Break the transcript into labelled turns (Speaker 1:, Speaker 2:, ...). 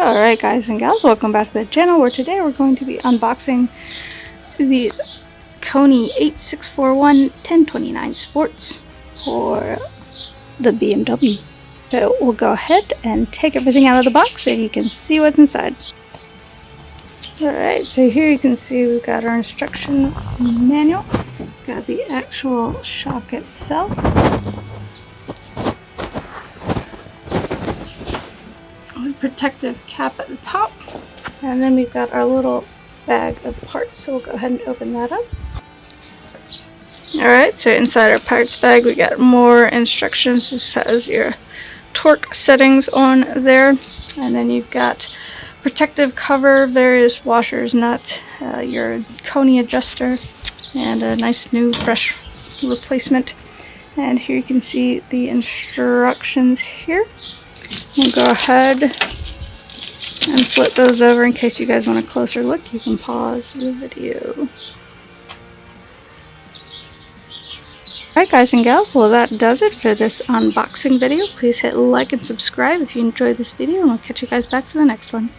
Speaker 1: Alright guys and gals, welcome back to the channel where today we're going to be unboxing these KONI 8641 1029 Sports for the BMW. So we'll go ahead and take everything out of the box so you can see what's inside. Alright, so here you can see we've got our instruction manual, got the actual shock itself. Protective cap at the top, and then we've got our little bag of parts, so we'll go ahead and open that up. Alright, so inside our parts bag we got more instructions. This has your torque settings on there, and then you've got protective cover, various washers, nut, your KONI adjuster, and a nice new fresh replacement. And here you can see the instructions here. We'll go ahead and flip those over in case you guys want a closer look. You can pause the video. Alright guys and gals, well that does it for this unboxing video. Please hit like and subscribe if you enjoyed this video, and I'll catch you guys back for the next one.